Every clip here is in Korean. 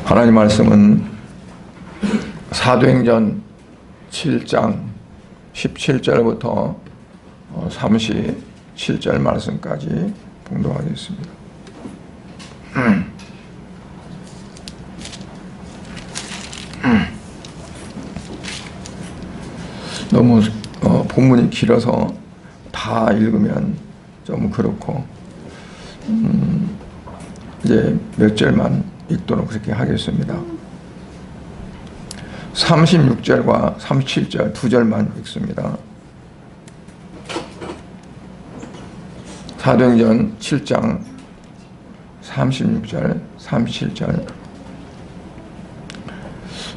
하나님 말씀은 사도행전 7장 17절부터 37절 말씀까지 봉독하겠습니다. 너무 본문이 길어서 다 읽으면 좀 그렇고 이제 몇 절만 읽도록 그렇게 하겠습니다. 36절과 37절 두 절만 읽습니다. 사도행전 7장 36절 37절.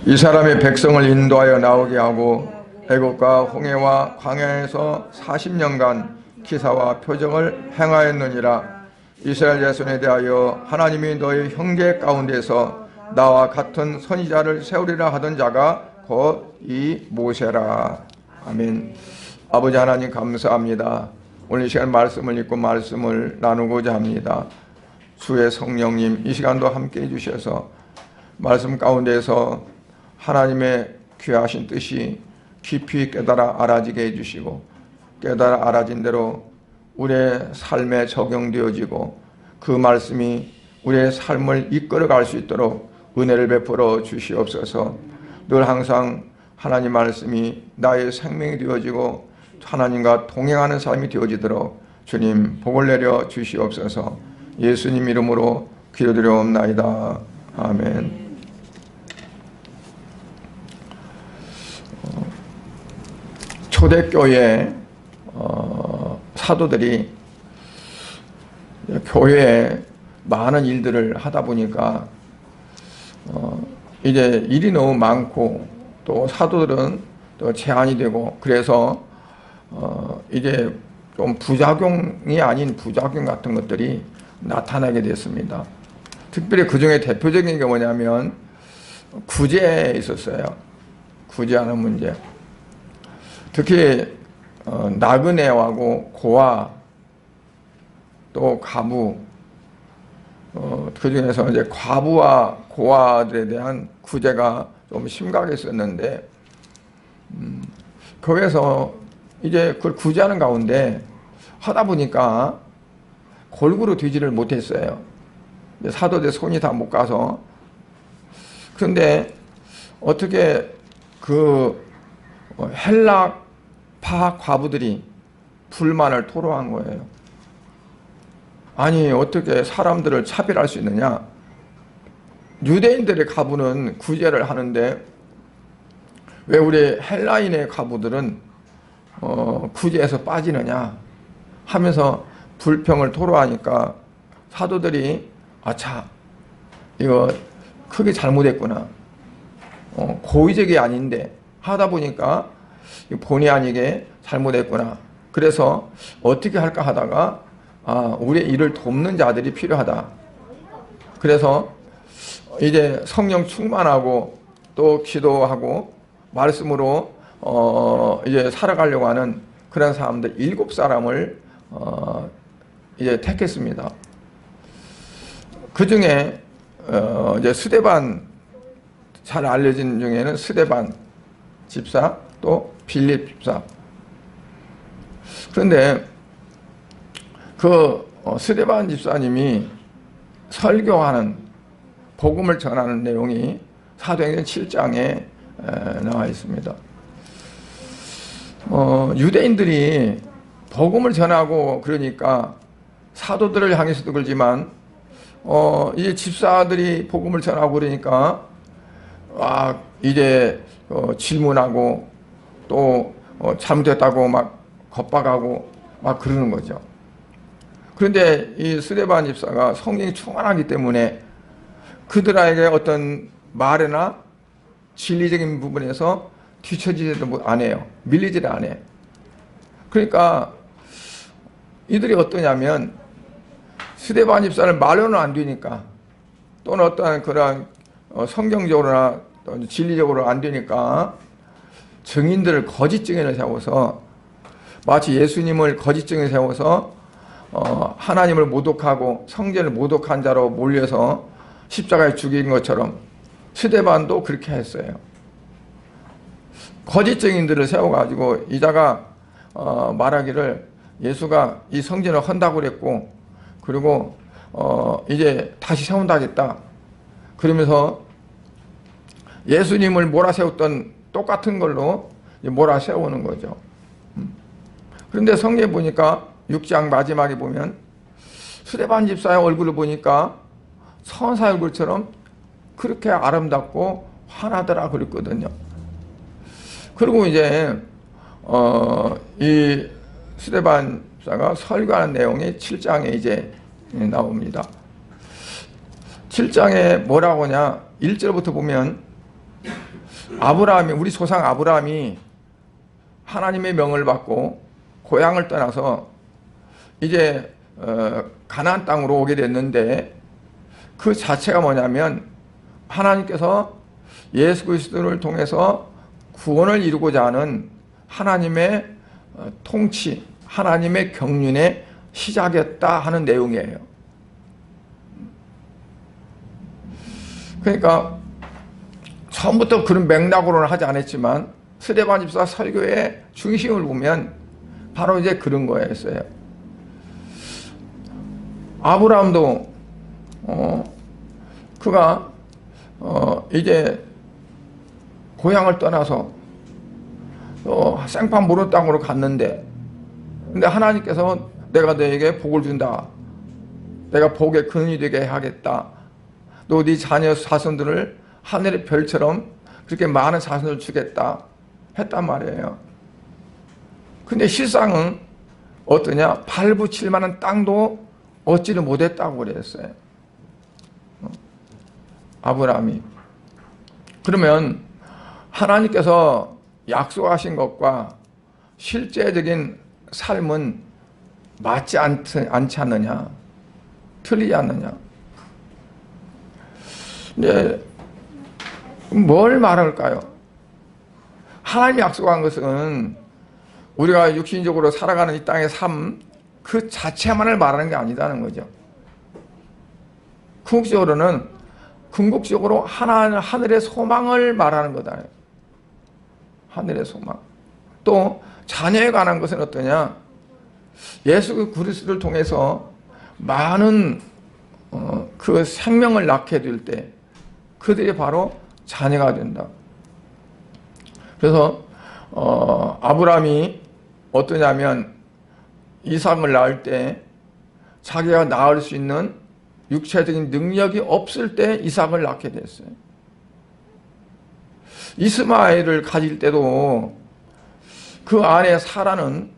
이 사람이 백성을 인도하여 나오게 하고 애국과 홍해와 광야에서 40년간 기사와 표적을 행하였느니라. 이스라엘 자손에 대하여 하나님이 너희 형제 가운데서 나와 같은 선지자를 세우리라 하던 자가 곧 이 모세라. 아멘. 아버지 하나님 감사합니다. 오늘 이 시간 말씀을 읽고 말씀을 나누고자 합니다. 주의 성령님 이 시간도 함께 해주셔서 말씀 가운데서 하나님의 귀하신 뜻이 깊이 깨달아 알아지게 해주시고 깨달아 알아진 대로 우리의 삶에 적용되어지고 그 말씀이 우리의 삶을 이끌어갈 수 있도록 은혜를 베풀어 주시옵소서. 늘 항상 하나님 말씀이 나의 생명이 되어지고 하나님과 동행하는 삶이 되어지도록 주님 복을 내려 주시옵소서. 예수님 이름으로 기도드려옵나이다. 아멘. 초대교회 사도들이 교회에 많은 일들을 하다 보니까 이제 일이 너무 많고 또 사도들은 또 제한이 되고 그래서 이제 좀 부작용이 아닌 부작용 같은 것들이 나타나게 됐습니다. 특별히 그 중에 대표적인 게 뭐냐면 구제에 있었어요. 구제하는 문제. 특히 나그네하고 고아 또 가부 그 중에서 이제 과부와 고아들에 대한 구제가 좀 심각했었는데 거기에서 이제 그걸 구제하는 가운데 하다 보니까 골고루 되지를 못했어요. 사도들 손이 다 못 가서. 그런데 어떻게 그 헬라파 과부들이 불만을 토로한 거예요. 아니 어떻게 사람들을 차별할 수 있느냐. 유대인들의 과부는 구제를 하는데 왜 우리 헬라인의 과부들은 구제에서 빠지느냐 하면서 불평을 토로하니까 사도들이 아차 이거 크게 잘못했구나. 고의적이 아닌데 하다 보니까 본의 아니게 잘못했구나. 그래서 어떻게 할까 하다가 우리의 일을 돕는 자들이 필요하다. 그래서 이제 성령 충만하고 또 기도하고 말씀으로 이제 살아가려고 하는 그런 사람들 7사람을 이제 택했습니다. 그 중에 이제 스데반 잘 알려진 중에는 스데반 집사 또 빌립 집사. 그런데 그 스데반 집사님이 설교하는 복음을 전하는 내용이 사도행전 7장에 나와 있습니다. 유대인들이 복음을 전하고 그러니까 사도들을 향해서도 그러지만 이제 집사들이 복음을 전하고 그러니까 이제 질문하고 또 잘못했다고 막 겁박하고 막 그러는 거죠. 그런데 이 스데반 집사가 성령이 충만하기 때문에 그들에게 어떤 말이나 진리적인 부분에서 뒤처지지도 안 해요. 밀리지를 안 해. 그러니까 이들이 어떠냐면 스데반 집사를 말로는 안 되니까 또는 어떠한 그런 성경적으로나 진리적으로 안 되니까 증인들을 거짓 증인을 세워서 마치 예수님을 거짓 증인을 세워서 하나님을 모독하고 성전을 모독한 자로 몰려서 십자가에 죽인 것처럼 스데반도 그렇게 했어요. 거짓 증인들을 세워가지고 이자가 말하기를 예수가 이 성전을 헌다고 그랬고, 그리고 이제 다시 세운다겠다. 그러면서 예수님을 몰아세웠던 똑같은 걸로 몰아세우는 거죠. 그런데 성경에 보니까 6장 마지막에 보면 스데반 집사의 얼굴을 보니까 선사 얼굴처럼 그렇게 아름답고 환하더라 그랬거든요. 그리고 이제 이 스데반 집사가 설교하는 내용이 7장에 이제 나옵니다. 7장에 뭐라고 하냐, 1절부터 보면 아브라함이, 우리 조상 아브라함이 하나님의 명을 받고 고향을 떠나서 이제 가나안 땅으로 오게 됐는데, 그 자체가 뭐냐면 하나님께서 예수 그리스도를 통해서 구원을 이루고자 하는 하나님의 통치, 하나님의 경륜의 시작이었다 하는 내용이에요. 그러니까 처음부터 그런 맥락으로는 하지 않았지만 스데반 집사 설교의 중심을 보면 바로 이제 그런 거였어요. 아브라함도 그가 이제 고향을 떠나서 생판 모르는 땅으로 갔는데, 근데 하나님께서 내가 너에게 복을 준다, 내가 복의 근원이 되게 하겠다, 너 네 자녀 자손들을 하늘의 별처럼 그렇게 많은 자손을 주겠다 했단 말이에요. 근데 실상은 어떠냐, 발붙일 만한 땅도 얻지를 못했다고 그랬어요, 아브라함이. 그러면 하나님께서 약속하신 것과 실제적인 삶은 맞지 않지 않느냐, 틀리지 않느냐. 이제 뭘 말할까요? 하나님이 약속한 것은 우리가 육신적으로 살아가는 이 땅의 삶 그 자체만을 말하는 게 아니다는 거죠. 궁극적으로 하늘의 소망을 말하는 거다. 하늘의 소망. 또 자녀에 관한 것은 어떠냐? 예수 그리스도를 통해서 많은 그 생명을 낳게 될 때 그들이 바로 자녀가 된다. 그래서 아브라함이 어떠냐면 이삭을 낳을 때 자기가 낳을 수 있는 육체적인 능력이 없을 때 이삭을 낳게 됐어요. 이스마엘을 가질 때도 그 아내 사라는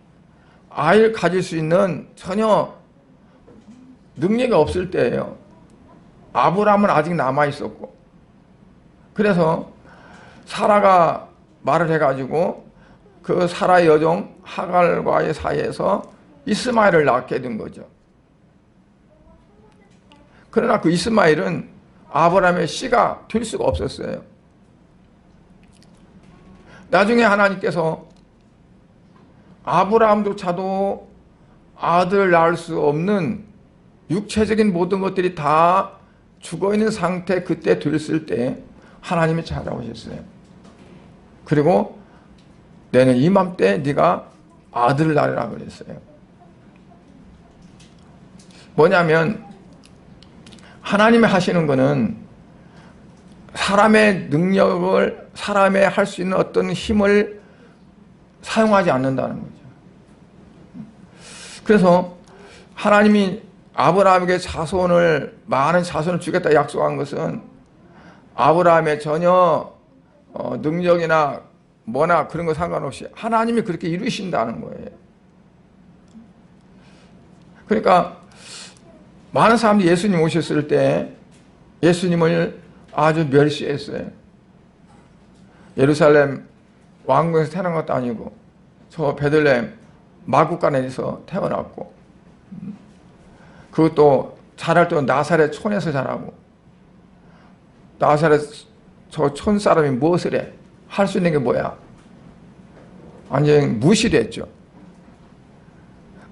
아이를 가질 수 있는 전혀 능력이 없을 때예요. 아브라함은 아직 남아 있었고, 그래서 사라가 말을 해가지고 그 사라의 여종 하갈과의 사이에서 이스마엘을 낳게 된 거죠. 그러나 그 이스마엘은 아브라함의 씨가 될 수가 없었어요. 나중에 하나님께서 아브라함조차도 아들을 낳을 수 없는 육체적인 모든 것들이 다 죽어있는 상태 그때 됐을 때 하나님이 찾아오셨어요. 그리고 내년 이맘때 네가 아들을 낳으라 그랬어요. 뭐냐면 하나님이 하시는 거는 사람의 능력을, 사람의 할 수 있는 어떤 힘을 사용하지 않는다는 거죠. 그래서 하나님이 아브라함에게 많은 자손을 주겠다 약속한 것은 아브라함의 전혀 능력이나 뭐나 그런 거 상관없이 하나님이 그렇게 이루신다는 거예요. 그러니까 많은 사람들이 예수님 오셨을 때 예수님을 아주 멸시했어요. 예루살렘 왕궁에서 태어난 것도 아니고 저 베들레헴 마구간에서 태어났고, 그것도 자랄 때 나사렛 촌에서 자라고, 나사렛 저 촌 사람이 무엇을 해? 할 수 있는 게 뭐야? 완전히 무시됐죠.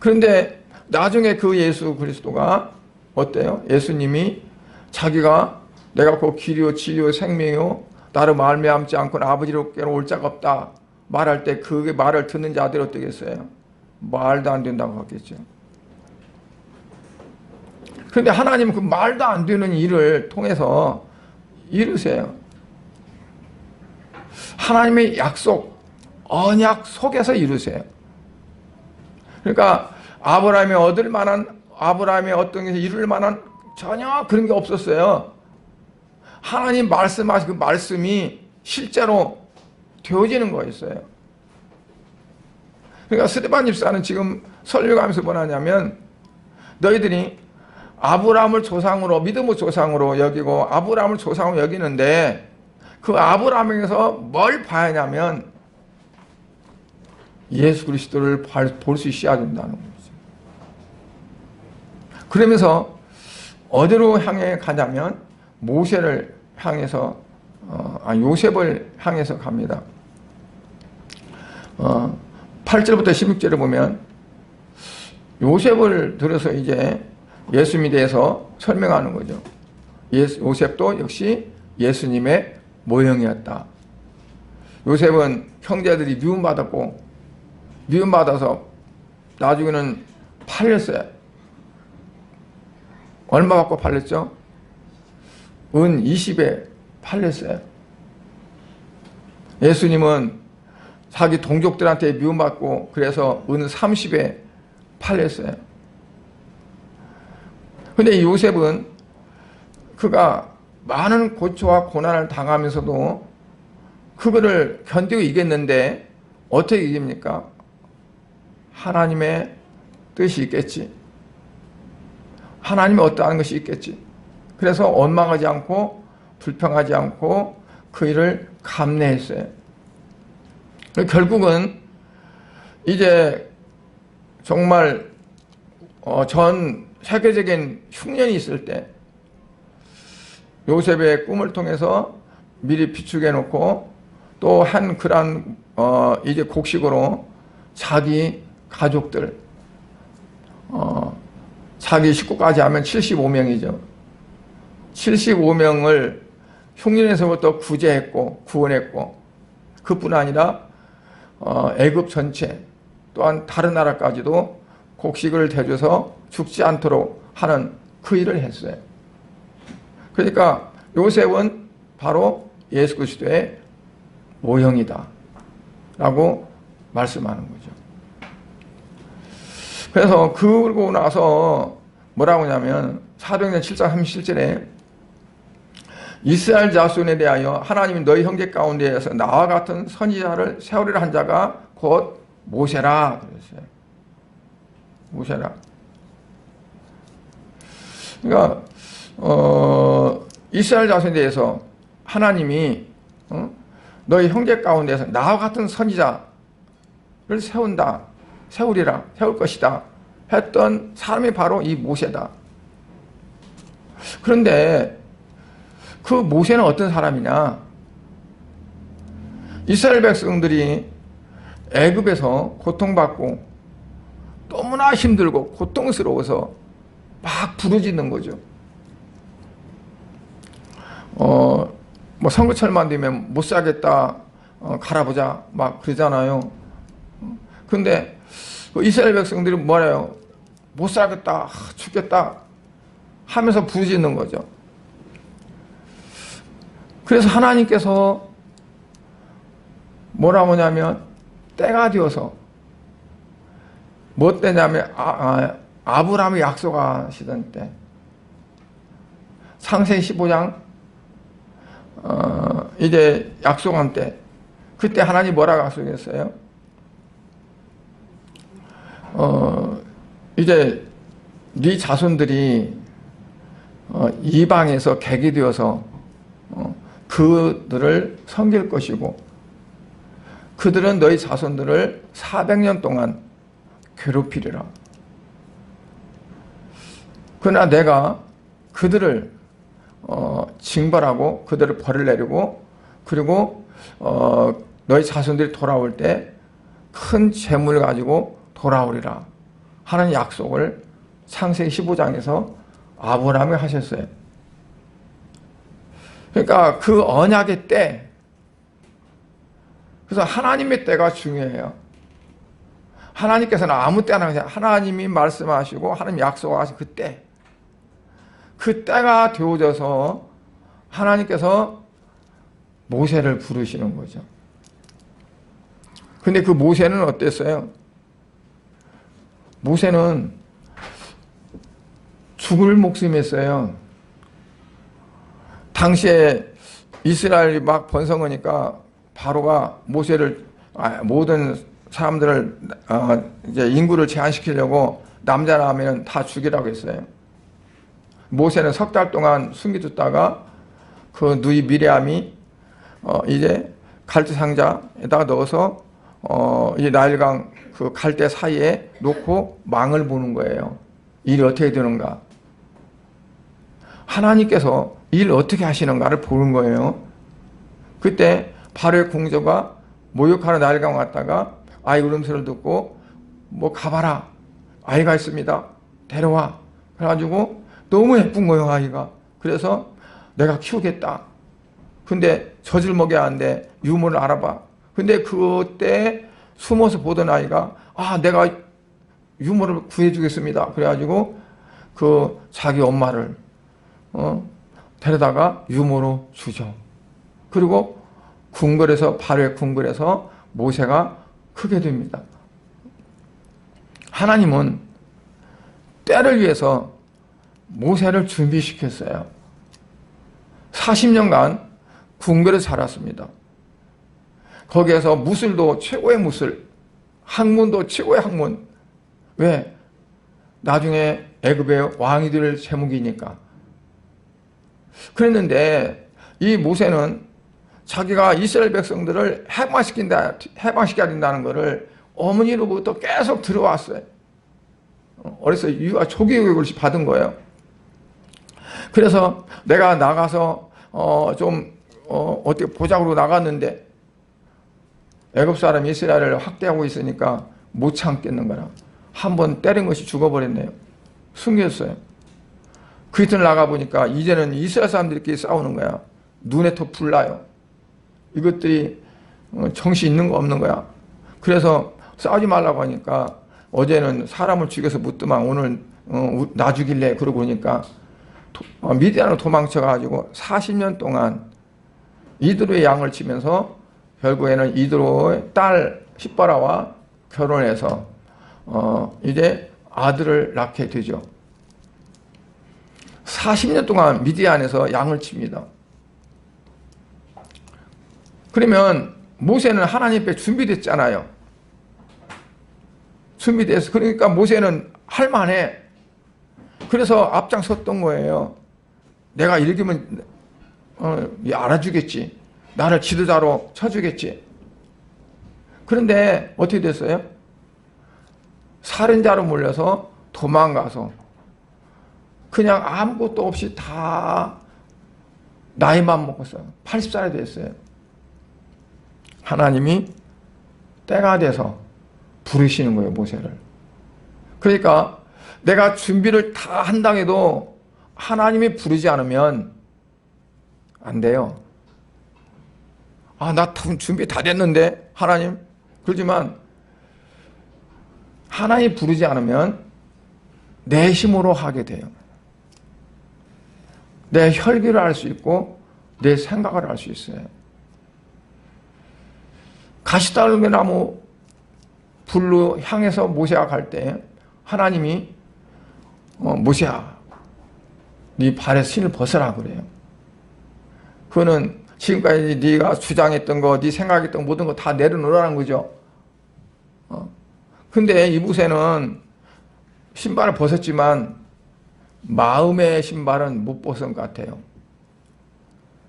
그런데 나중에 그 예수 그리스도가 어때요? 예수님이 자기가 내가 곧 길이요 진리요 생명이요 나로 말미암지 않고는 아버지로께로 올 자가 없다 말할 때 그 말을 듣는 자들이 어떻겠어요? 말도 안 된다고 하겠죠. 그런데 하나님은 그 말도 안 되는 일을 통해서 이루세요. 하나님의 약속, 언약 속에서 이루세요. 그러니까 아브라함이 얻을 만한, 아브라함이 어떤 것을 이룰 만한 전혀 그런 게 없었어요. 하나님 말씀하신 그 말씀이 실제로 되어지는 거였어요. 그러니까 스데반 집사는 지금 설교하면서 뭐냐면 너희들이 아브라함을 조상으로, 믿음의 조상으로 여기고 아브라함을 조상으로 여기는데 그 아브라함에게서 뭘 봐야 하냐면 예수 그리스도를 볼 수 있어야 된다는 거죠. 그러면서 어디로 향해 가냐면 모세를 향해서 요셉을 향해서 갑니다. 8절부터 16절을 보면 요셉을 들어서 이제 예수님에 대해서 설명하는 거죠. 요셉도 역시 예수님의 모형이었다. 요셉은 형제들이 미움받았고 미움받아서 나중에는 팔렸어요. 얼마 받고 팔렸죠? 은 20에 팔렸어요. 예수님은 자기 동족들한테 미움받고 그래서 은 30에 팔렸어요. 근데 요셉은 그가 많은 고초와 고난을 당하면서도 그거를 견디고 이겼는데 어떻게 이깁니까? 하나님의 뜻이 있겠지. 하나님의 어떠한 것이 있겠지. 그래서 원망하지 않고 불평하지 않고 그 일을 감내했어요. 결국은 이제 정말 전 세계적인 흉년이 있을 때 요셉의 꿈을 통해서 미리 비추게 놓고 또 한 그런 이제 곡식으로 자기 가족들 자기 식구까지 하면 75명이죠. 75명을 흉년에서부터 구제했고 구원했고 그뿐 아니라 애굽 전체 또한 다른 나라까지도 곡식을 대줘서 죽지 않도록 하는 그 일을 했어요. 그러니까 요셉은 바로 예수 그리스도의 모형이다 라고 말씀하는 거죠. 그래서 그러고 나서 뭐라고 하냐면 사도행전 7장 37절에 이스라엘 자손에 대하여 하나님이 너희 형제 가운데에서 나와 같은 선지자를 세우리라 한 자가 곧 모세라 그랬어요. 모세라. 그러니까 이스라엘 자손에 대해서 하나님이 너희 형제 가운데에서 나와 같은 선지자를 세운다. 세우리라. 세울 것이다. 했던 사람이 바로 이 모세다. 그런데 그 모세는 어떤 사람이냐? 이스라엘 백성들이 애굽에서 고통받고 너무나 힘들고 고통스러워서 막 부르짖는 거죠. 뭐 선거철만 되면 못 살겠다, 갈아보자 막 그러잖아요. 근데 이스라엘 백성들이 뭐래요? 못 살겠다, 죽겠다 하면서 부르짖는 거죠. 그래서 하나님께서 뭐라고 하냐면 때가 되어서 뭐 때냐면 아브라함이 약속하시던 때 창세기 15장 이제 약속한 때 그때 하나님 뭐라고 약속했어요? 이제 네 자손들이 이방에서 객이 되어서 그들을 섬길 것이고 그들은 너희 자손들을 400년 동안 괴롭히리라. 그러나 내가 그들을 징벌하고 그들을 벌을 내리고 그리고 너희 자손들이 돌아올 때 큰 재물을 가지고 돌아오리라 하는 약속을 창세기 15장에서 아브라함이 하셨어요. 그러니까 그 언약의 때, 그래서 하나님의 때가 중요해요. 하나님께서는 아무 때나 그냥 하나님이 말씀하시고 하나님 약속하신 그 때, 그 때가 되어져서 하나님께서 모세를 부르시는 거죠. 근데 그 모세는 어땠어요? 모세는 죽을 목숨이었어요. 당시에 이스라엘이 막 번성하니까 바로가 모세를, 모든 사람들을 이제 인구를 제한시키려고 남자라 하면 다 죽이라고 했어요. 모세는 석 달 동안 숨겨뒀다가 그 누이 미리암이 이제 갈대 상자에다가 넣어서 이 나일강 그 갈대 사이에 놓고 망을 보는 거예요. 일이 어떻게 되는가. 하나님께서 일 어떻게 하시는가를 보는 거예요. 그때 바로의 공주가 모욕하는 나일강 왔다가 아이 울음소리를 듣고 뭐 가봐라. 아이가 있습니다. 데려와. 그래가지고 너무 예쁜 거예요, 아이가. 그래서 내가 키우겠다. 근데 젖을 먹여야 하는데 유모를 알아봐. 근데 그때 숨어서 보던 아이가 내가 유모를 구해주겠습니다. 그래가지고 그 자기 엄마를 데려다가 유모로 주죠. 그리고 바로의 궁궐에서 모세가 크게 됩니다. 하나님은 때를 위해서 모세를 준비시켰어요. 40년간 궁궐에서 자랐습니다. 거기에서 무술도 최고의 무술, 학문도 최고의 학문. 왜? 나중에 애굽의 왕이 될 제목이니까. 그랬는데 이 모세는 자기가 이스라엘 백성들을 해방시켜야 된다는 것을 어머니로부터 계속 들어왔어요. 어렸을 때 유아 초기 교육을 받은 거예요. 그래서 내가 나가서 어떻게 보자고 나갔는데 애굽 사람이 이스라엘을 학대하고 있으니까 못 참겠는 거라. 한 번 때린 것이 죽어버렸네요. 숨겼어요. 그 이틀 나가보니까 이제는 이스라엘 사람들끼리 싸우는 거야. 눈에 더 불나요. 이것들이 정신 있는 거 없는 거야. 그래서 싸우지 말라고 하니까 어제는 사람을 죽여서 묻더만 오늘 나 죽일래 그러고 오니까 미디안으로 도망쳐가지고 40년 동안 이드로의 양을 치면서 결국에는 이드로의 딸 십바라와 결혼해서 이제 아들을 낳게 되죠. 40년 동안 미디안에서 양을 칩니다. 그러면 모세는 하나님 앞에 준비됐잖아요. 준비돼서 그러니까 모세는 할만해. 그래서 앞장섰던 거예요. 내가 읽으면 알아주겠지. 나를 지도자로 쳐주겠지. 그런데 어떻게 됐어요? 살인자로 몰려서 도망가서 그냥 아무것도 없이 다 나이만 먹었어요. 80살이 됐어요. 하나님이 때가 돼서 부르시는 거예요, 모세를. 그러니까 내가 준비를 다 한다고 해도 하나님이 부르지 않으면 안 돼요. 나 준비 다 됐는데 하나님. 그렇지만 하나님이 부르지 않으면 내 힘으로 하게 돼요. 내 혈기를 알 수 있고 내 생각을 알 수 있어요. 가시떨기나무 불로 향해서 모세가 갈 때 하나님이 모세야 네 발에서 신을 벗어라 그래요. 그거는 지금까지 네가 주장했던 거, 네 생각했던 모든 거 다 내려놓으라는 거죠. 근데 이 모세는 신발을 벗었지만 마음의 신발은 못 벗은 것 같아요.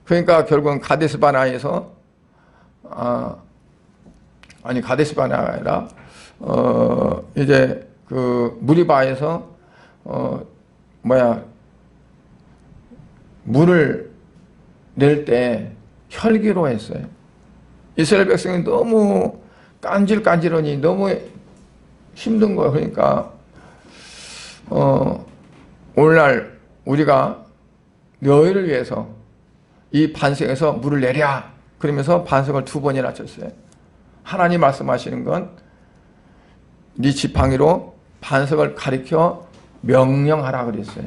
그러니까 결국은 가데스바네아에서 가데스바네아가 아니라 이제 그 무리바에서 물을 낼 때 혈기로 했어요. 이스라엘 백성이 너무 깐질깐질하니 너무 힘든 거예요. 그러니까 오늘날 우리가 너희를 위해서 이 반석에서 물을 내랴. 그러면서 반석을 2번이나 쳤어요. 하나님 말씀하시는 건 네 지팡이로 반석을 가리켜 명령하라 그랬어요.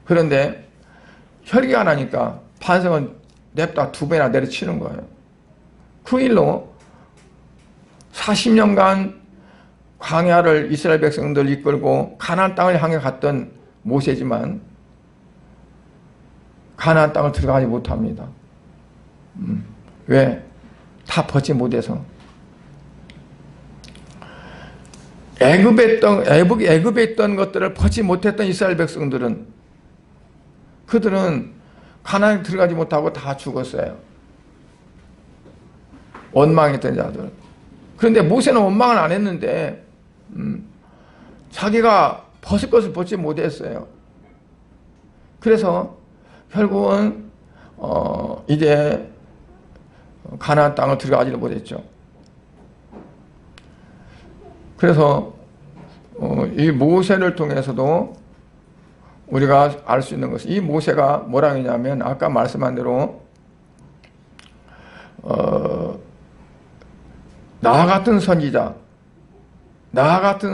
그런데 혈기가 나니까 반석은 냅다 2배나 내려치는 거예요. 그 일로 40년간 광야를 이스라엘 백성들 이끌고 가나안 땅을 향해 갔던 모세지만 가나안 땅을 들어가지 못합니다. 왜? 다 벗지 못해서. 애굽에 있던 것들을 벗지 못했던 이스라엘 백성들은 그들은 가나안에 들어가지 못하고 다 죽었어요. 원망했던 자들. 그런데 모세는 원망을 안 했는데 자기가 벗을 것을 벗지 못했어요. 그래서 결국은 이제 가나안 땅을 들어가지를 못했죠. 그래서 이 모세를 통해서도 우리가 알 수 있는 것은 이 모세가 뭐라 했냐면 아까 말씀한 대로 나 같은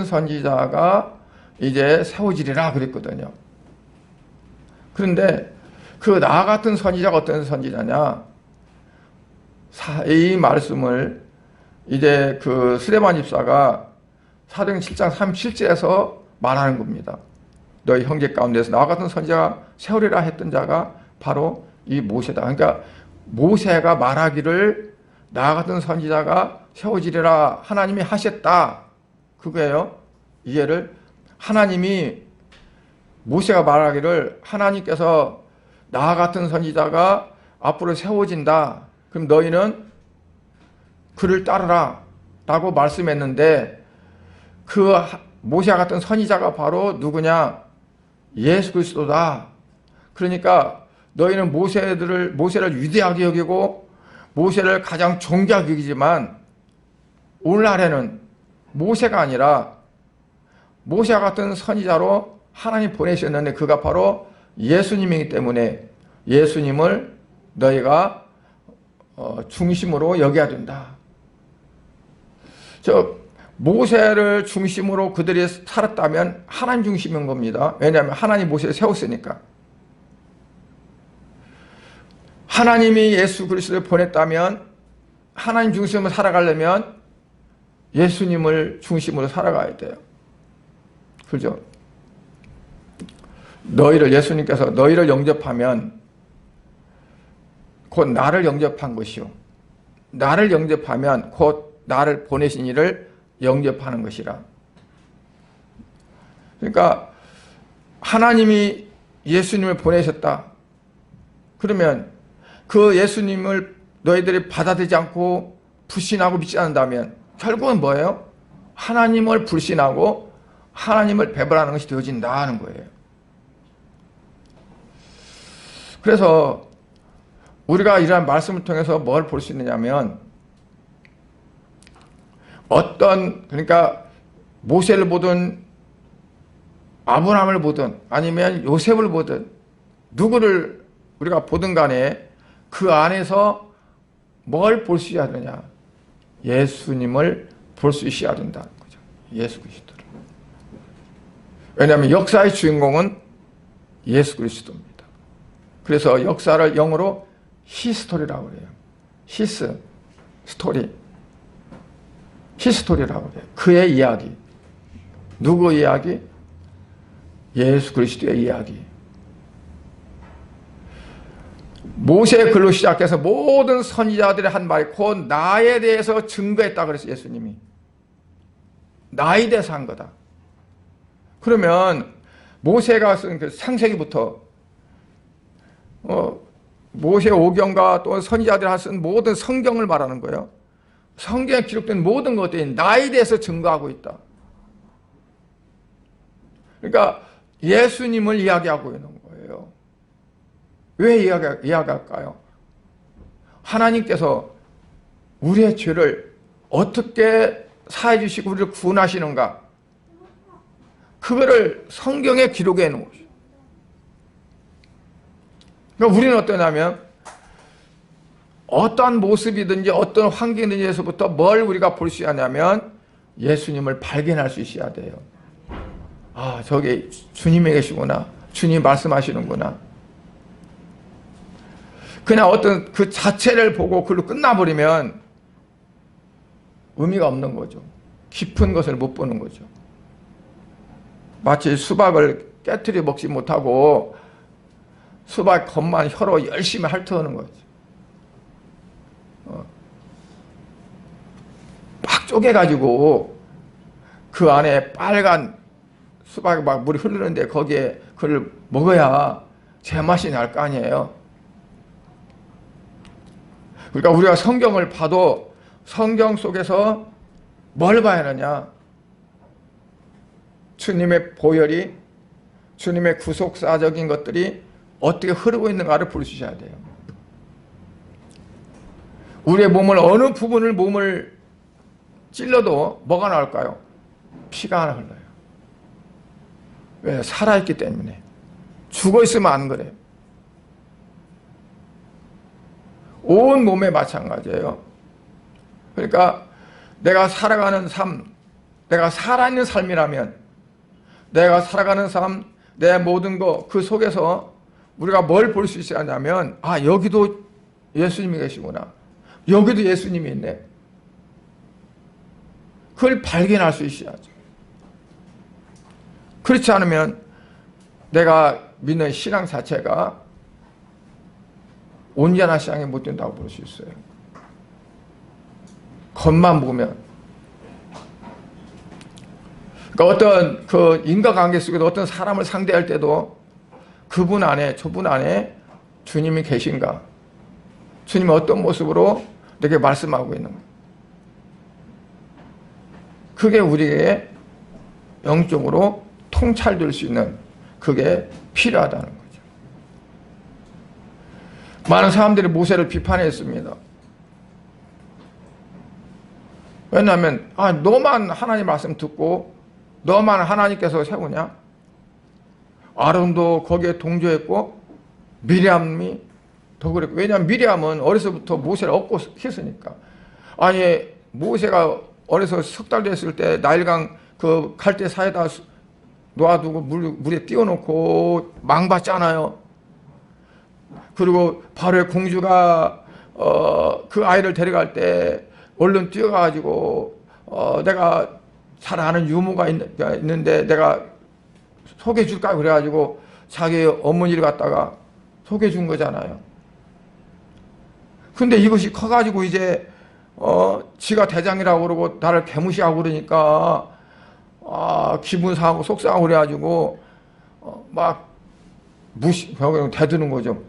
선지자가 이제 세워지리라 그랬거든요. 그런데 그 나 같은 선지자가 어떤 선지자냐? 이 말씀을 이제 그 스데반 집사가 사도행 7장 37절에서 말하는 겁니다. 너희 형제 가운데서 나와 같은 선지자가 세우리라 했던 자가 바로 이 모세다. 그러니까 모세가 말하기를 나 같은 선지자가 세워지리라 하나님이 하셨다. 그거예요. 이해를. 하나님이 모세가 말하기를 하나님께서 나 같은 선지자가 앞으로 세워진다. 그럼 너희는 그를 따르라 라고 말씀했는데 그 모세 같은 선지자가 바로 누구냐? 예수 그리스도다. 그러니까 너희는 모세를 위대하게 여기고 모세를 가장 존귀하게 여기지만 오늘날에는 모세가 아니라 모세 같은 선지자로 하나님 보내셨는데 그가 바로 예수님이기 때문에 예수님을 너희가 중심으로 여겨야 된다. 모세를 중심으로 그들이 살았다면 하나님 중심인 겁니다. 왜냐하면 하나님 모세를 세웠으니까. 하나님이 예수 그리스도를 보냈다면 하나님 중심으로 살아가려면 예수님을 중심으로 살아가야 돼요. 그죠? 예수님께서 너희를 영접하면 곧 나를 영접한 것이요. 나를 영접하면 곧 나를 보내신 이를 영접하는 것이라. 그러니까 하나님이 예수님을 보내셨다. 그러면 그 예수님을 너희들이 받아들이지 않고 불신하고 믿지 않는다면 결국은 뭐예요? 하나님을 불신하고 하나님을 배반하는 것이 되어진다는 거예요. 그래서 우리가 이러한 말씀을 통해서 뭘 볼 수 있느냐면 그러니까 모세를 보든 아브라함을 보든 아니면 요셉을 보든 누구를 우리가 보든 간에 그 안에서 뭘 볼 수 있어야 되느냐? 예수님을 볼 수 있어야 된다는 거죠. 예수 그리스도를. 왜냐하면 역사의 주인공은 예수 그리스도입니다. 그래서 역사를 영어로 히스토리라고 그래요. 히스, 스토리. 히스토리라고 그래요. 그의 이야기. 누구의 이야기? 예수 그리스도의 이야기. 모세의 글로 시작해서 모든 선지자들의 한 말이 곧 나에 대해서 증거했다 그랬어요. 예수님이. 나에 대해서 한 거다. 그러면 모세가 쓴 그 창세기부터 모세 오경과 또 선지자들이 쓴 모든 성경을 말하는 거예요. 성경에 기록된 모든 것들이 나에 대해서 증거하고 있다. 그러니까 예수님을 이야기하고 있는 거예요. 왜 이야기할까요? 하나님께서 우리의 죄를 어떻게 사해 주시고 우리를 구원하시는가? 그거를 성경에 기록해 놓은 것이죠. 그러니까 우리는 어떠냐면 어떠한 모습이든지 어떤 환경이든지에서부터 뭘 우리가 볼 수 있냐면 예수님을 발견할 수 있어야 돼요. 아, 저기 주님이 계시구나. 주님 말씀하시는구나. 그냥 어떤 그 자체를 보고 그걸로 끝나버리면 의미가 없는 거죠. 깊은 것을 못 보는 거죠. 마치 수박을 깨트려 먹지 못하고 수박 겉만 혀로 열심히 핥어오는 거죠. 막 쪼개가지고 그 안에 빨간 수박이 막 물이 흐르는데 거기에 그걸 먹어야 제맛이 날 거 아니에요. 그러니까 우리가 성경을 봐도 성경 속에서 뭘 봐야 하느냐? 주님의 보혈이, 주님의 구속사적인 것들이 어떻게 흐르고 있는가를 볼 수 있어야 돼요. 우리의 몸을 어느 부분을 몸을 찔러도 뭐가 나올까요? 피가 흘러요. 왜? 살아있기 때문에. 죽어있으면 안 그래요. 온 몸에 마찬가지예요. 그러니까 내가 살아가는 삶, 내가 살아있는 삶이라면 내가 살아가는 삶, 내 모든 것 그 속에서 우리가 뭘 볼 수 있어야 하냐면 아, 여기도 예수님이 계시구나. 여기도 예수님이 있네. 그걸 발견할 수 있어야죠. 그렇지 않으면 내가 믿는 신앙 자체가 온전한 신앙이 못 된다고 볼 수 있어요. 겉만 보면. 그러니까 어떤 그 인과관계 속에서 어떤 사람을 상대할 때도 그분 안에, 저분 안에 주님이 계신가? 주님이 어떤 모습으로 내게 말씀하고 있는가? 그게 우리에게 영적으로 통찰될 수 있는 그게 필요하다는 거죠. 많은 사람들이 모세를 비판했습니다. 왜냐하면 너만 하나님 말씀 듣고 너만 하나님께서 세우냐? 아론도 거기에 동조했고 미리암이 더 그랬고, 왜냐하면 미리암은 어려서부터 모세를 얻고 했으니까. 아니 모세가 어려서 석 달 됐을 때 나일강 그 갈대 사이에다 놓아두고 물에 띄워놓고 망봤잖아요. 그리고 바로의 공주가 그 아이를 데려갈 때 얼른 뛰어가가지고 내가 잘 아는 유모가 있는데 내가 소개해줄까 그래가지고 자기 어머니를 갖다가 소개해준 거잖아요. 근데 이것이 커가지고 이제 지가 대장이라고 그러고 나를 개무시하고 그러니까 기분 상하고 속상하고 그래가지고 막 대드는 거죠.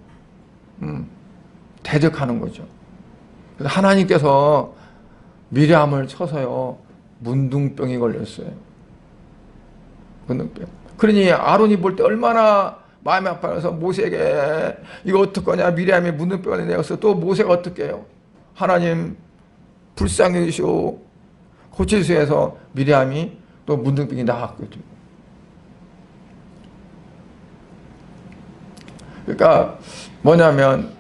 대적하는 거죠. 그래서 하나님께서 미리암을 쳐서요 문둥병이 걸렸어요. 문둥병. 그러니 아론이 볼 때 얼마나 마음이 아파서 모세에게 이거 어떡하냐, 미리암이 문둥병을 내었어. 또 모세가 어떻게 해요? 하나님 불쌍히 여기시오 고치시오 해서 미리암이 또 문둥병이 나았거든요. 그러니까 뭐냐면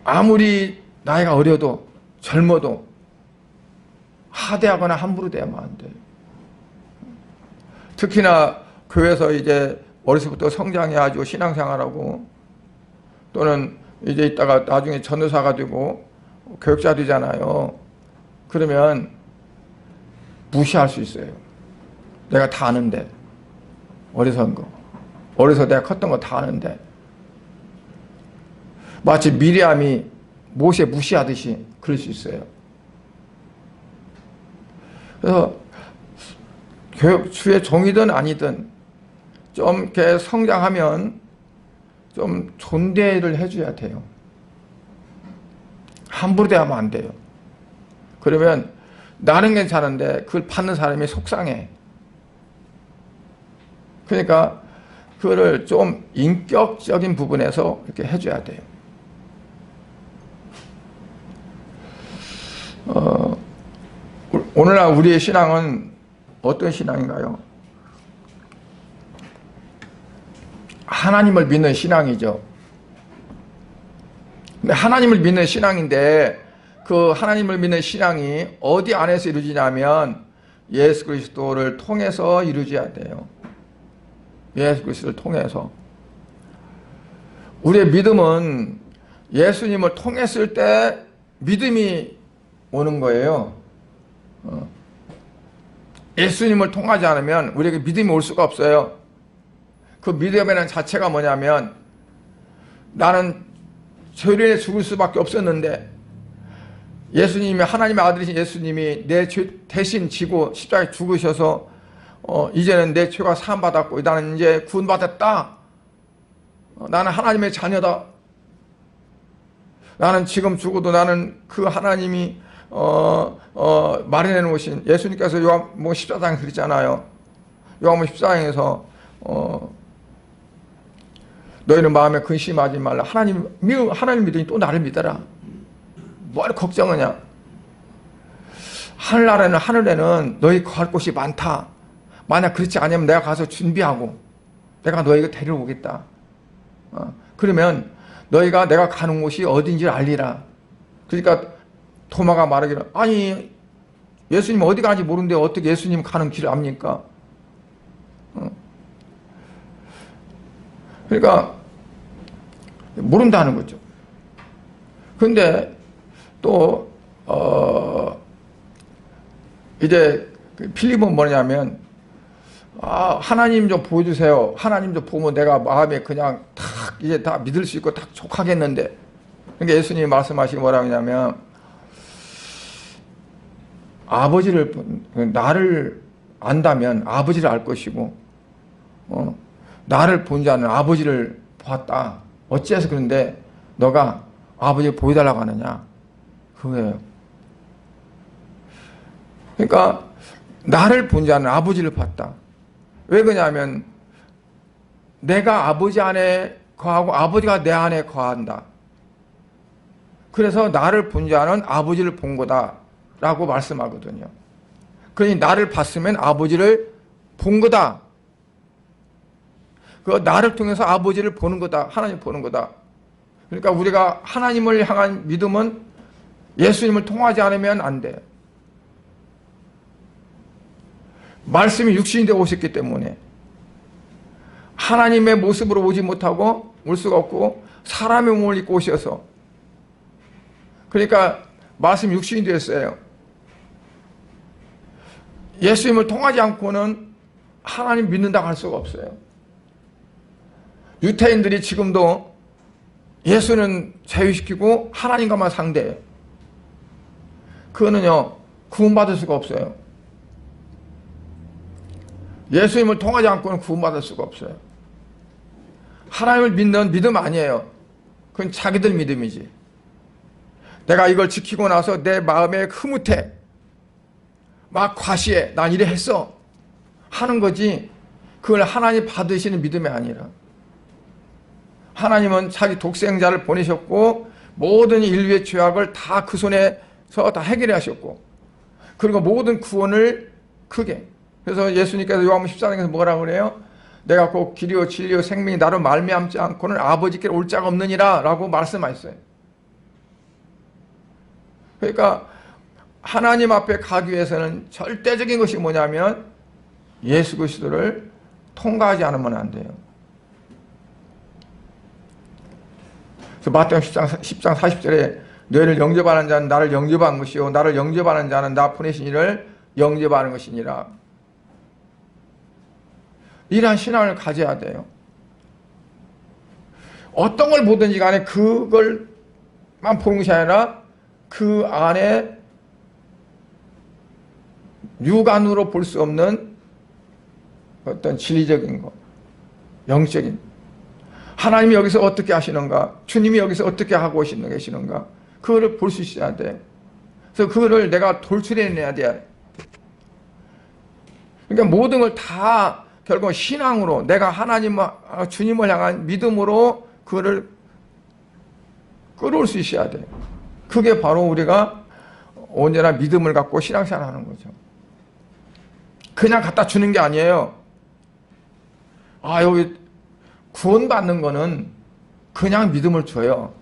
아무리 나이가 어려도 젊어도 하대하거나 함부로 대하면 안 돼요. 특히나 교회에서 이제 어려서부터 성장해가지고 신앙생활하고 또는 이제 있다가 나중에 전도사가 되고 교육자 되잖아요. 그러면 무시할 수 있어요. 내가 다 아는데, 어려서 한 거, 어려서 내가 컸던 거 다 아는데. 마치 미리암이 모세 무시하듯이 그럴 수 있어요. 그래서 교육주의 종이든 아니든 좀 이렇게 성장하면 좀 존대를 해줘야 돼요. 함부로 대하면 안 돼요. 그러면 나는 괜찮은데 그걸 받는 사람이 속상해. 그러니까 그거를 좀 인격적인 부분에서 이렇게 해줘야 돼요. 오늘날 우리의 신앙은 어떤 신앙인가요? 하나님을 믿는 신앙이죠. 근데 하나님을 믿는 신앙인데 그 하나님을 믿는 신앙이 어디 안에서 이루어지냐면 예수 그리스도를 통해서 이루어져야 돼요. 예수 그리스도를 통해서. 우리의 믿음은 예수님을 통했을 때 믿음이 오는 거예요. 예수님을 통하지 않으면 우리에게 믿음이 올 수가 없어요. 그 믿음이라는 자체가 뭐냐면 나는 죄인에 죽을 수밖에 없었는데 예수님이 하나님의 아들이신 예수님이 내 죄 대신 지고 십자가에 죽으셔서 이제는 내 죄가 사함받았고 나는 이제 구원받았다. 나는 하나님의 자녀다. 나는 지금 죽어도 나는 그 하나님이 마련해 놓으신 예수님께서 요한복음 14장에 그랬잖아요. 요한복음 14장에서 너희는 마음에 근심하지 말라. 하나님 믿으니 또 나를 믿어라. 뭘 걱정하냐. 하늘에는 너희 거할 곳이 많다. 만약 그렇지 않으면 내가 가서 준비하고 내가 너희가 데려오겠다. 그러면 너희가 내가 가는 곳이 어딘지 알리라. 그러니까 토마가 말하기를 아니 예수님 어디 가는지 모르는데 어떻게 예수님 가는 길을 압니까? 그러니까 모른다는 거죠. 그런데 또 이제 필립은 뭐냐면 하나님 좀 보여주세요. 하나님 좀 보면 내가 마음에 그냥 탁 이제 다 믿을 수 있고 딱 족하겠는데. 그러니까 예수님이 말씀하시기 뭐라고 하냐면 나를 안다면 아버지를 알 것이고 나를 본 자는 아버지를 보았다. 어찌해서 그런데 너가 아버지를 보여달라고 하느냐. 그거예요. 그러니까 나를 본 자는 아버지를 봤다. 왜 그러냐면 내가 아버지 안에 거하고 아버지가 내 안에 거한다. 그래서 나를 본 자는 아버지를 본 거다 라고 말씀하거든요. 그러니 나를 봤으면 아버지를 본 거다. 그 나를 통해서 아버지를 보는 거다. 하나님 보는 거다. 그러니까 우리가 하나님을 향한 믿음은 예수님을 통하지 않으면 안 돼요. 말씀이 육신이 되어 오셨기 때문에 하나님의 모습으로 오지 못하고 올 수가 없고 사람의 몸을 입고 오셔서 그러니까 말씀이 육신이 되었어요. 예수님을 통하지 않고는 하나님 믿는다고 할 수가 없어요. 유태인들이 지금도 예수는 제외시키고 하나님과만 상대해요. 그거는요 구원받을 수가 없어요. 예수님을 통하지 않고는 구원받을 수가 없어요. 하나님을 믿는 믿음 아니에요. 그건 자기들 믿음이지. 내가 이걸 지키고 나서 내 마음에 흐뭇해. 막 과시해. 난 이래 했어. 하는 거지. 그걸 하나님 받으시는 믿음이 아니라. 하나님은 자기 독생자를 보내셨고 모든 인류의 죄악을 다 그 손에서 다 해결해 하셨고 그리고 모든 구원을 크게 그래서 예수님께서 요한복음 14장에서 뭐라고 그래요? 내가 곧 길이요 진리요 생명이 나로 말미암지 않고는 아버지께 올 자가 없느니라 라고 말씀하셨어요. 그러니까 하나님 앞에 가기 위해서는 절대적인 것이 뭐냐면 예수 그리스도를 통과하지 않으면 안 돼요. 그래서 마태복음 10장 40절에 너희를 영접하는 자는 나를 영접한 것이요 나를 영접하는 자는 나 보내신 이를 영접하는 것이니라. 이러한 신앙을 가져야 돼요. 어떤 걸 보든지 간에 그걸만 보는 것이 아니라 그 안에 육안으로 볼 수 없는 어떤 진리적인 것, 영적인 하나님이 여기서 어떻게 하시는가, 주님이 여기서 어떻게 하고 계시는가 그거를 볼 수 있어야 돼. 그래서 그거를 내가 돌출해내야 돼. 그러니까 모든 걸 다 결국 신앙으로 내가 하나님, 주님을 향한 믿음으로 그거를 끌어올 수 있어야 돼요. 그게 바로 우리가 언제나 믿음을 갖고 신앙생활 하는 거죠. 그냥 갖다 주는 게 아니에요. 여기 구원받는 거는 그냥 믿음을 줘요.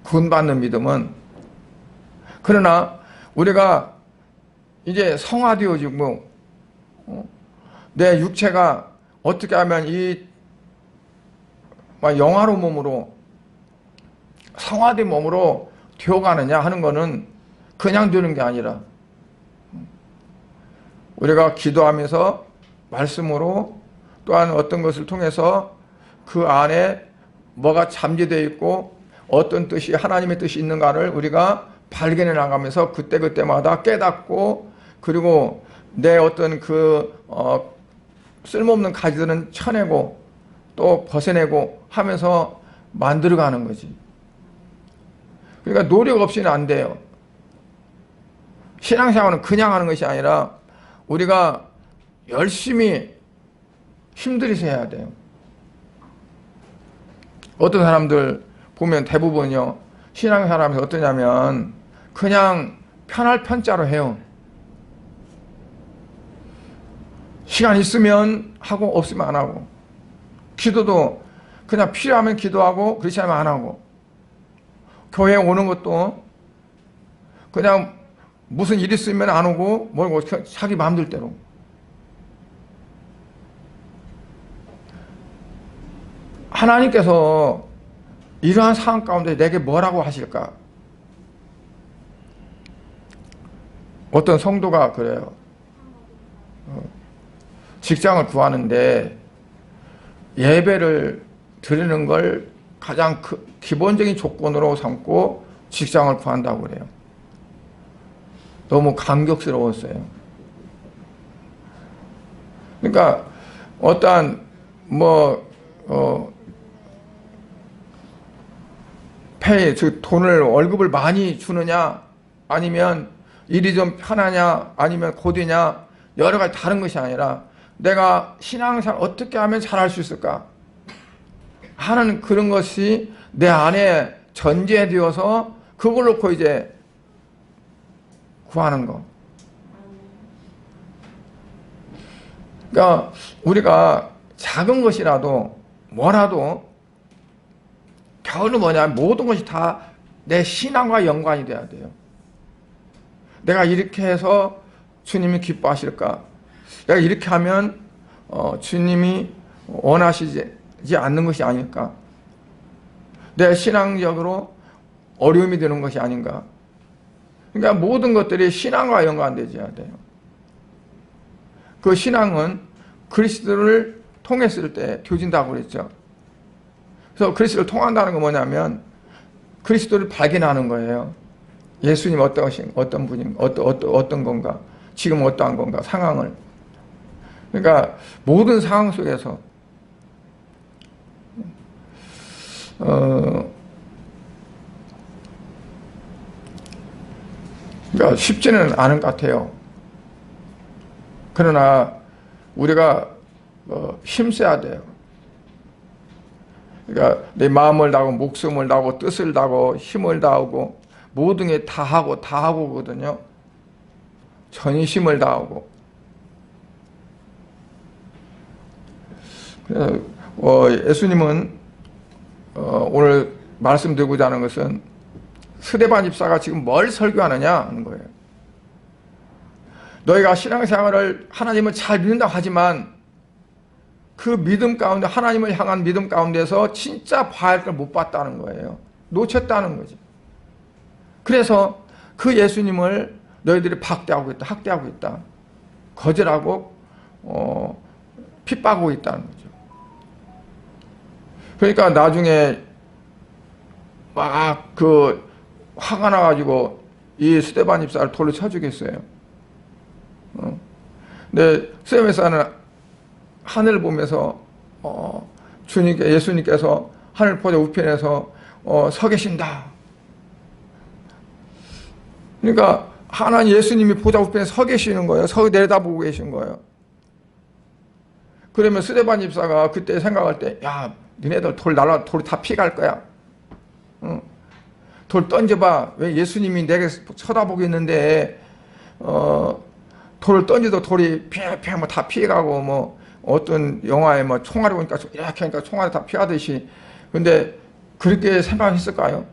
구원받는 믿음은. 그러나 우리가 이제 성화되어지고 내 육체가 어떻게 하면 이 영화로 몸으로 성화된 몸으로 되어가느냐 하는 것은 그냥 되는 게 아니라 우리가 기도하면서 말씀으로 또한 어떤 것을 통해서 그 안에 뭐가 잠재되어 있고 어떤 뜻이 하나님의 뜻이 있는가를 우리가 발견해 나가면서 그때그때마다 깨닫고 그리고 내 어떤 쓸모없는 가지들은 쳐내고 또 벗어내고 하면서 만들어가는 거지. 그러니까 노력 없이는 안 돼요. 신앙생활은 그냥 하는 것이 아니라 우리가 열심히 힘들이서 해야 돼요. 어떤 사람들 보면 대부분요, 신앙생활하면서 어떠냐면 그냥 편할 편자로 해요. 시간 있으면 하고 없으면 안 하고, 기도도 그냥 필요하면 기도하고 그렇지 않으면 안 하고, 교회에 오는 것도 그냥 무슨 일 있으면 안 오고 뭐 자기 마음대로. 하나님께서 이러한 상황 가운데 내게 뭐라고 하실까? 어떤 성도가 그래요. 직장을 구하는데 예배를 드리는 걸 가장 기본적인 조건으로 삼고 직장을 구한다고 그래요. 너무 감격스러웠어요. 그러니까 어떠한 즉 돈을 월급을 많이 주느냐 아니면 일이 좀 편하냐 아니면 고되냐 여러 가지 다른 것이 아니라 내가 신앙생활 어떻게 하면 잘할 수 있을까 하는 그런 것이 내 안에 전제되어서 그걸 놓고 이제 구하는 거. 그러니까 우리가 작은 것이라도 뭐라도 결론은 뭐냐, 모든 것이 다 내 신앙과 연관이 돼야 돼요. 내가 이렇게 해서 주님이 기뻐하실까? 내가 이렇게 하면 주님이 원하시지 않는 것이 아닐까? 내 신앙적으로 어려움이 되는 것이 아닌가? 그러니까 모든 것들이 신앙과 연관되어야 돼요. 그 신앙은 그리스도를 통했을 때 되어진다고 그랬죠. 그래서 그리스도를 통한다는 건 뭐냐면 그리스도를 발견하는 거예요. 예수님 어떤 분인가, 어떤 건가, 지금 어떠한 건가, 상황을. 그러니까 모든 상황 속에서 그러니까 쉽지는 않은 것 같아요. 그러나 우리가 힘써야 돼요. 그러니까 내 마음을 다하고 목숨을 다하고 뜻을 다하고 힘을 다하고 모든 게 다 하고거든요. 전심을 다하고. 예수님은 오늘 말씀드리고자 하는 것은 스데반 집사가 지금 뭘 설교하느냐 하는 거예요. 너희가 신앙생활을 하나님을 잘 믿는다고 하지만 그 믿음 가운데, 하나님을 향한 믿음 가운데서 진짜 봐야 할 걸 못 봤다는 거예요. 놓쳤다는 거지. 그래서 그 예수님을 너희들이 박대하고 있다, 학대하고 있다, 거절하고 핍박하고 있다는 거죠. 그러니까 나중에 막 화가 나가지고 이 스데반 집사를 돌로 쳐 죽였어요. 근데 스데반 집사는 하늘을 보면서 예수님께서 하늘 보좌 우편에서 서 계신다. 그러니까 하나님 예수님이 보좌 우편에 서 계시는 거예요. 서 내려다보고 계신 거예요. 그러면 스데반 집사가 그때 생각할 때, 야, 니네들 돌 다 피갈 거야. 돌 던져봐. 왜 예수님이 내게 쳐다보고 있는데 돌을 던져도 돌이 피해 다 피해가고 어떤 영화에 총알이 오니까 이렇게 하니까 총알이 다 피하듯이. 근데 그렇게 생각했을까요?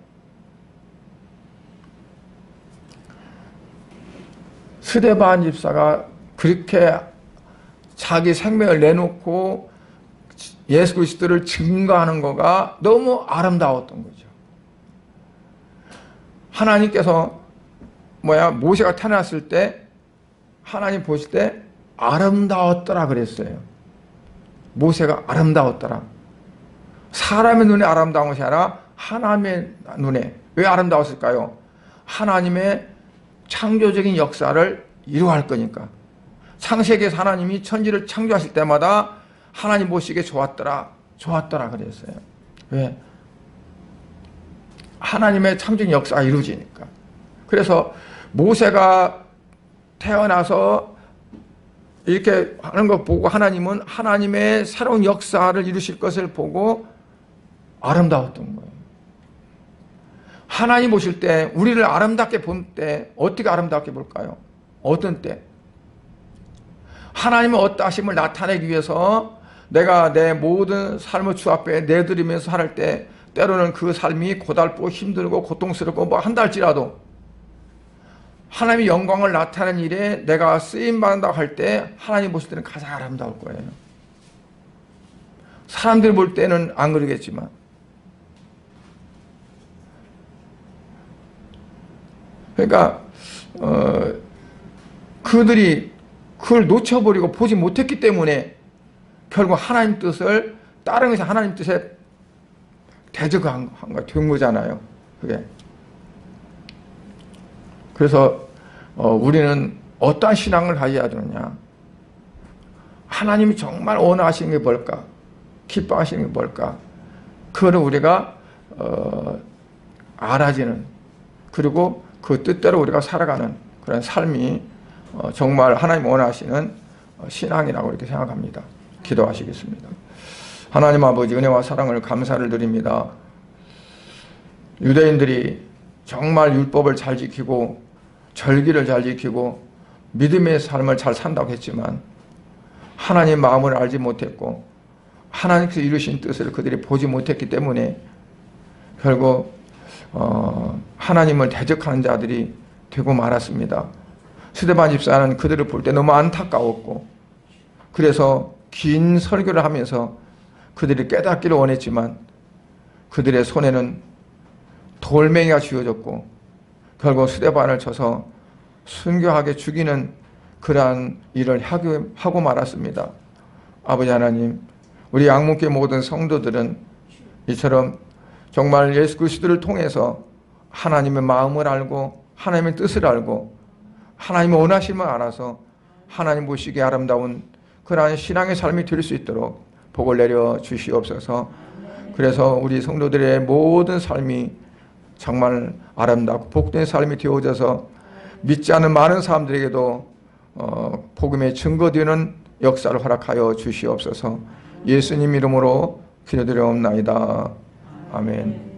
스데반 집사가 그렇게 자기 생명을 내놓고 예수 그리스도를 증거하는 거가 너무 아름다웠던 거죠. 하나님께서 모세가 태어났을 때 하나님 보실 때 아름다웠더라 그랬어요. 모세가 아름다웠더라. 사람의 눈에 아름다운 것이 아니라 하나님의 눈에. 왜 아름다웠을까요? 하나님의 창조적인 역사를 이루어갈 거니까. 창세기에서 하나님이 천지를 창조하실 때마다 하나님 보시기에 좋았더라 그랬어요. 왜? 하나님의 창조적인 역사가 이루어지니까. 그래서 모세가 태어나서 이렇게 하는 것 보고 하나님은 하나님의 새로운 역사를 이루실 것을 보고 아름다웠던 거예요. 하나님 보실 때 우리를 아름답게 볼 때 어떻게 아름답게 볼까요? 어떤 때? 하나님은 어떠하심을 나타내기 위해서 내가 내 모든 삶을 주 앞에 내드리면서 살 때 때로는 그 삶이 고달프고 힘들고 고통스럽고 뭐 한달지라도 하나님의 영광을 나타내는 일에 내가 쓰임받는다고 할 때 하나님 보실 때는 가장 아름다울 거예요. 사람들이 볼 때는 안 그러겠지만. 그러니까 그들이 그걸 놓쳐버리고 보지 못했기 때문에 결국 하나님 뜻을 다른 것이 하나님 뜻에 대적한 된 거잖아요. 그게. 그래서 우리는 어떠한 신앙을 가져야 되느냐. 하나님이 정말 원하시는 게 뭘까? 기뻐하시는 게 뭘까? 그거를 우리가 알아지는, 그리고 그 뜻대로 우리가 살아가는 그런 삶이 정말 하나님 원하시는 신앙이라고 이렇게 생각합니다. 기도하시겠습니다. 하나님 아버지, 은혜와 사랑을 감사를 드립니다. 유대인들이 정말 율법을 잘 지키고 절기를 잘 지키고 믿음의 삶을 잘 산다고 했지만 하나님 마음을 알지 못했고 하나님께서 이루신 뜻을 그들이 보지 못했기 때문에 결국 하나님을 대적하는 자들이 되고 말았습니다. 스데반 집사는 그들을 볼 때 너무 안타까웠고 그래서 긴 설교를 하면서 그들이 깨닫기를 원했지만 그들의 손에는 돌멩이가 쥐어졌고 결국 스데반을 쳐서 순교하게 죽이는 그러한 일을 하고 말았습니다. 아버지 하나님, 우리 양목교회 모든 성도들은 이처럼 정말 예수 그리스도를 통해서 하나님의 마음을 알고 하나님의 뜻을 알고 하나님의 원하심을 알아서 하나님 보시기에 아름다운 그러한 신앙의 삶이 될 수 있도록 복을 내려 주시옵소서. 그래서 우리 성도들의 모든 삶이 정말 아름답고 복된 삶이 되어져서 믿지 않는 많은 사람들에게도 복음의 증거되는 역사를 허락하여 주시옵소서. 예수님 이름으로 기도드려옵나이다. 아멘.